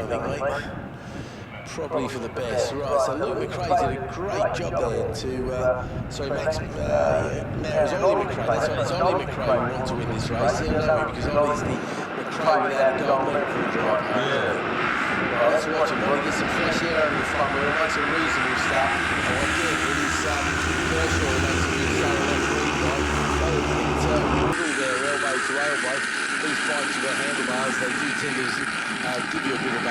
think, mate. Probably for the best. Right, so Luke McRae's did a great job there to, sorry, Max, now it's Ollie McRae. That's right, it's Ollie McRae who wants to win this race. Yeah, no, because obviously McRae without a gold medal for the drive. Right, let's watch him. He gets some fresh air over the front wheel, makes a reasonable start. And again, it is Kershaw who makes a good start on that green line. They middle there, elbow to elbow. These bikes with their handlebars, they do tend to give you a bit of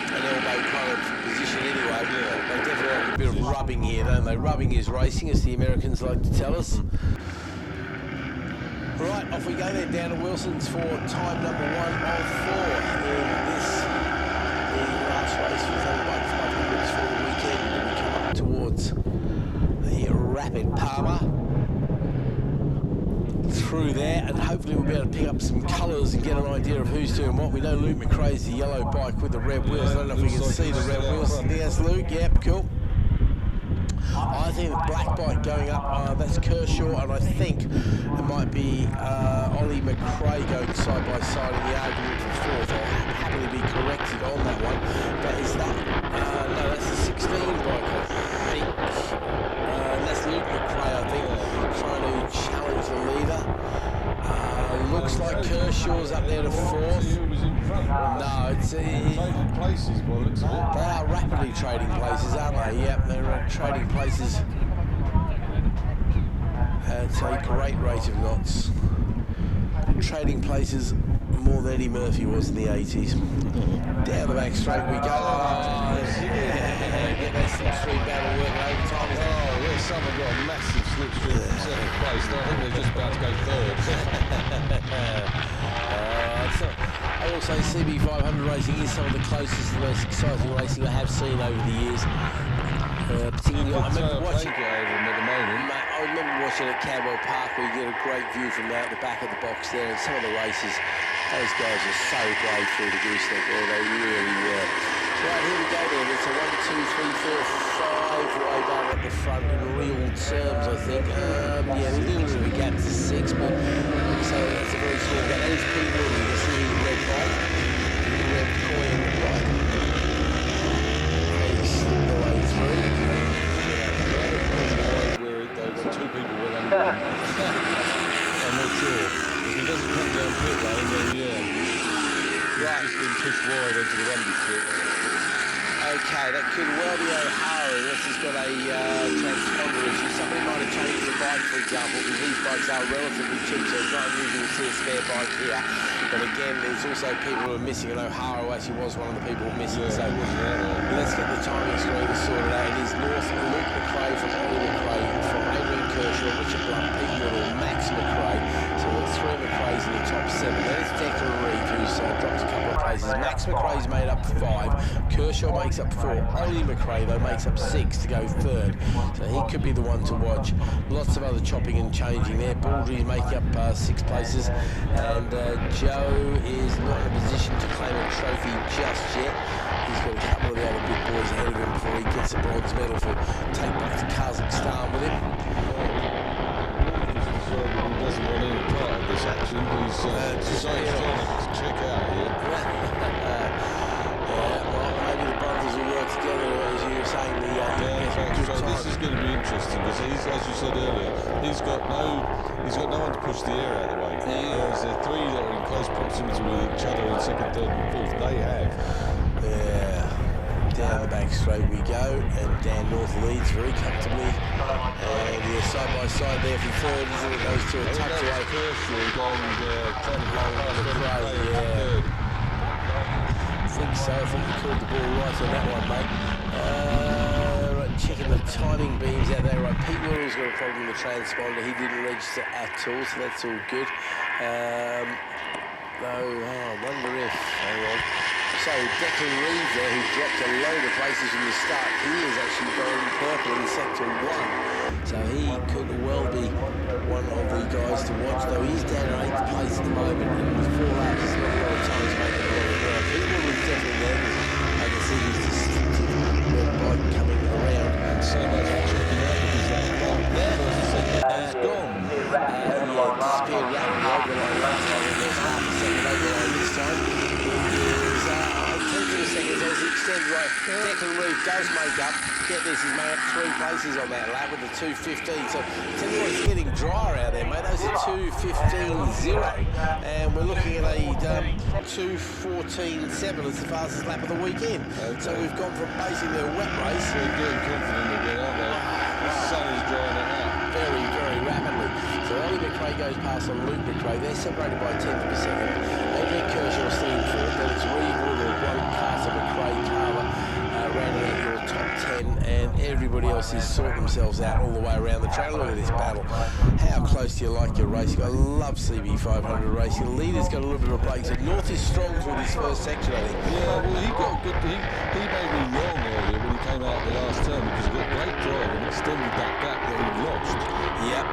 an elbow kind of position anyway. Yeah. They definitely like a bit of rubbing here, don't they? Rubbing is racing, as the Americans like to tell us. Right, off we go then, down to Wilson's for time number 1 of 4 in this, the last race for ThunderBike 500s for the weekend. We come up towards the Rapid Palmer. Through there, and hopefully we'll be able to pick up some colours and get an idea of who's doing what. We know Luke McRae's the yellow bike with the red wheels. I don't know if we can see the red wheels. There's Luke, yep, cool. I think the black bike going up, that's Kershaw, and I think it might be Ollie McRae going side by side in the argument for 4th. I'll happily be corrected on that one. But is that, no, that's the 16 bike, I think. That's Luke McRae, I think, trying to challenge the leader. Looks like Kershaw's up there to 4th. No, it's trading places by the looks of it. They are rapidly trading places, aren't they? Yep, they're trading places at a great rate of knots. Trading places more than Eddie Murphy was in the 80s. Down the back straight we go. Oh, yeah. Get that slipstream battle working overtime. Oh, well, someone got a massive slipstream from 7th place. I think they're just about to go 3rd. I will say CB500 racing is some of the closest and most exciting racing I have seen over the years. Particularly, I remember watching it over them at the moment. I remember watching at Cadwell Park where you get a great view from out the back of the box there, and some of the races, those guys are so brave through the gooseneck there, they really were. Right, here we go then. It's a 1, 2, 3, 4, 5 way down at the front in real terms, I think. Yeah, a little bit of a gap to 6, but so that's a very small gap. That is pretty good. You can see the red bike, the red coin on the bike. They slip the way through. Where they've got 2 people with under him. I'm not sure. If he doesn't come down pit lane, then yeah. He's just been pushed wide into the Rumby pit. Okay, that could well be O'Hara unless he's got a transponder issue. Somebody might have changed the bike, for example, because these bikes are relatively cheap, so it's not unusual to see a spare bike here. But again, there's also people who are missing, and O'Hara actually was one of the people missing. Yeah, so let's get the timing screen sorted out. It is North Luke McRae from Ollie McRae, from Adrian Kershaw, Richard Blunt, Pete Little, Max McRae. So we've got 3 McRae's in the top 7. Then it's Declan Reeve, who's dropped a couple of places. Max McRae's made up 5. Kershaw makes up 4. Ollie McRae, though, makes up 6 to go 3rd. So he could be the one to watch. Lots of other chopping and changing there. Baldry's making up 6 places. And Joe is not in a position to claim a trophy just yet. He's got a couple of the other big boys ahead of him before he gets a bronze medal for take back to Kazakhstan with him. He doesn't want any part of this action. He's decided to check out here. Maybe the brothers will work together, as you were saying. So this is going to be interesting because he's, as you said earlier, he's got no one to push the air out of the way. There's 3 that are in close proximity with each other in 2nd, 3rd, and 4th. They have. Yeah. Down the back straight we go, and Dan North leads very comfortably. And yeah, side by side there for 3rd, isn't it? Those 2 are tucked away. I think so. I think you called the ball right on that one, mate. Right, checking the timing beams out there. Right, Pete Will's got a problem with the transponder. He didn't register at all, so that's all good. I wonder if. Hang on. So Declan Reeve there, who dropped a load of places from the start, he is actually going purple in sector 1. So he could well be one of the guys to watch, though he's down in 8th place at the moment, and with 4 laps, it's not a lot of time to make a lot of ground. People was definitely there, because I can see he's just red bike coming around. And so much for checking out, because that one is gone. Disappeared rapidly over the line last time, and there's half a second over the line this time. It is, I think it was does make up, get this, he's made up 3 places on that lap with the 2:15. So tell you what, it's getting drier out there, mate. Those are 2:15.0, and we're looking at a 2:14.7 as the fastest lap of the weekend. Okay. So we've gone from basically a wet race. They're getting confident again, aren't they? The sun is drying it out. Very, very rapidly. So Ollie McRae goes past on Luke McRae. They're separated by 10th per second. Adrian Kershaw still in fourth. Then it's Reed Woodward, Blunt, Carter, McRae, Carver, rounding out your top 10. And everybody else is sorting themselves out all the way around the track. Look at this battle. How close do you like your race? I love CB500 racing. The leader's got a little bit of a break. So North is strong through this first section, I think. Yeah, well, he got good. He made me wrong earlier when he came out the last turn because he got great drive and extended that gap that he'd lost. Yep.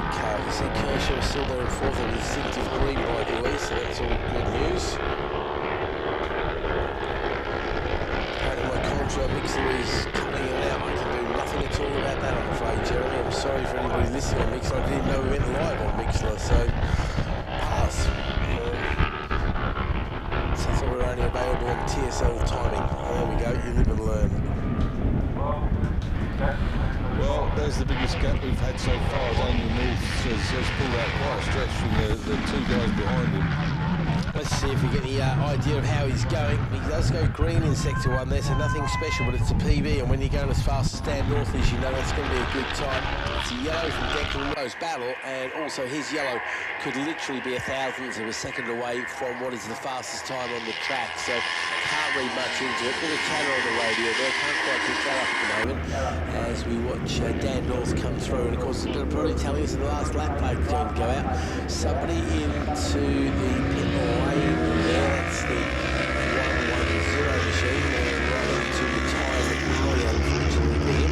Okay, you see Kershaw still there in fourth with a distinctive green bike at least, so that's all good news. Apparently my contra mixer is cutting it out. I can do nothing at all about that, I'm afraid, Jeremy. I'm sorry for anybody listening on Mixler. I didn't know we went live on Mixler, so pass. So I thought we were only available on TSL timing. There we go, you live and learn. Well, there's the biggest gap we've had so far. Daniel North has pulled out quite a stretch from the 2 guys behind him. Let's see if we get the idea of how he's going. He does go green in sector 1 there, so nothing special, but it's a PB, and when you're going as fast as Dan North is, you know that's going to be a good time. It's a yellow from Declan Rowe's battle, and also his yellow could literally be 1/1000th of a second away from what is the fastest time on the track, so can't read much into it. Bit of chatter on the radio there, can't quite pick that up at the moment as we watch Dan North come through, and of course it's going to probably tell us in the last lap plate going to go out. Somebody into the pit lane there, that's the 110 machine, right into the tyre of Polly, unfortunately for him.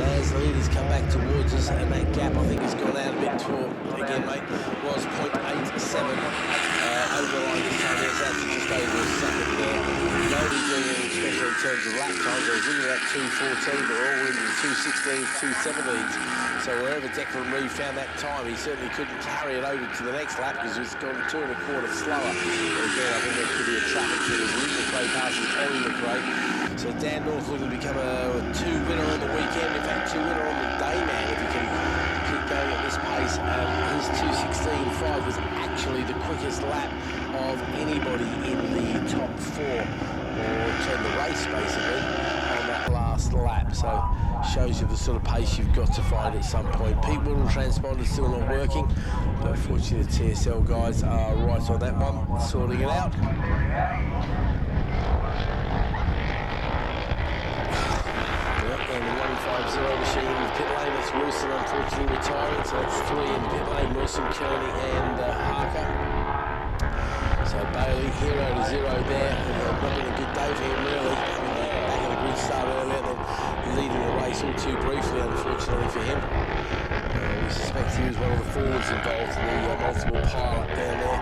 As the leaders come back towards us, and that gap I think has gone out a bit toward, again mate, was 0.87 over the line this time. Yes, that's just over a second there. Nobody doing anything special in terms of lap times. I was looking at that 2:14, but we're all into the 2:16s, 2:17s. So wherever Declan Reed found that time, he certainly couldn't carry it over to the next lap because it's gone 2 1/4 slower. But again, I think there could be a traffic thing as Luke McRae passes Ollie McRae. So Dan North looking to become a 2 winner on the weekend. In fact, 2 winner on the day, man, if he can keep going at this pace. His 2:16.5 was actually the quickest lap of anybody in the top 4, or turn the race basically, on that last lap. So shows you the sort of pace you've got to find at some point. Pete Whittle transponder's still not working, but fortunately the TSL guys are right on that one, sorting it out. And the 150 machine in the pit lane, that's Wilson unfortunately retiring, so that's 3 in the pit lane, Wilson, Kearney and Harker. So Bailey, 0 to 0 there, not been a good day for him really, back in the grid start earlier, then leading the race all too briefly unfortunately for him. We suspect he was one of the forwards involved in the multiple pilot down there.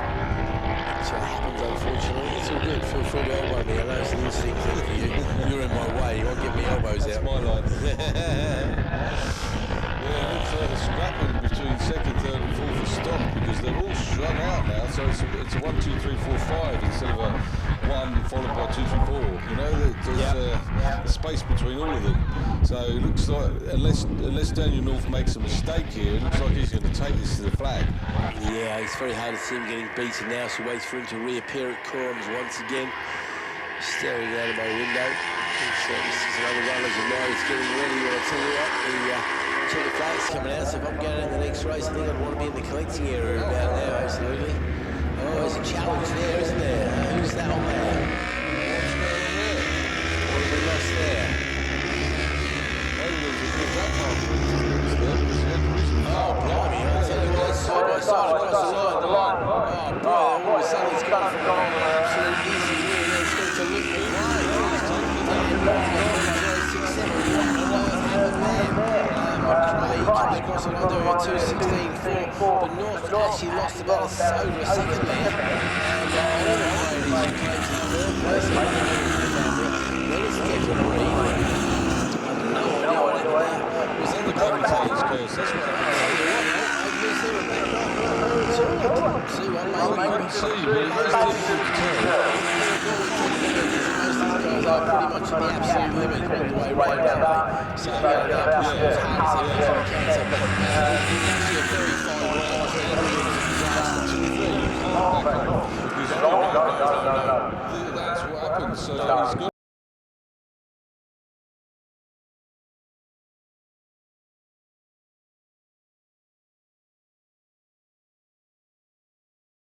So it happens unfortunately, it's all good, feel free to elbow me, I know it's an instinct thing for you, you're in my way, you won't get me elbows out. That's my line. Yeah, it looks like a scrapping between second, third and fourth is stopped because they're all strung out now, so it's a 1, 2, 3, 4, 5 instead of a 1 followed by 2, 3, 4. You know, there's a space between all of them. So it looks like, unless Daniel North makes a mistake here, it looks like he's going to take this to the flag. Yeah, it's very hard to see him getting beaten now, so waits for him to reappear at corners once again. Staring out of my window. So this is another one as a mine is getting ready. Well, I'll tell you what, the checker flag's coming out, so if I'm going in the next race, I think I'd want to be in the collecting area about now, absolutely. Oh, there's a challenge there, isn't there? Who's that on there? What's going on there? What have we lost there? Oh, blimey, I'll tell you what, side by side across the line. Oh, boy, all of a sudden it's gone from an absolute easy win. It's going to look McRae. McRae comes across the line doing a 2:16.4, but North actually lost about over a second there. And all the ladies who came to the third place, then it's Declan Reed. I don't know what happened. Was that the commentator's curse? That's what I tell you what, mate. See one, mate. I couldn't see, but it was difficult to tell. Most of these guys are pretty punching the absolute limit all the way round, aren't they? So, you know, they're pushing as hard as they possibly can. So, it's actually a very fine round. I think it was a disaster. 2-3. You can't back off because that's what happens. So he's got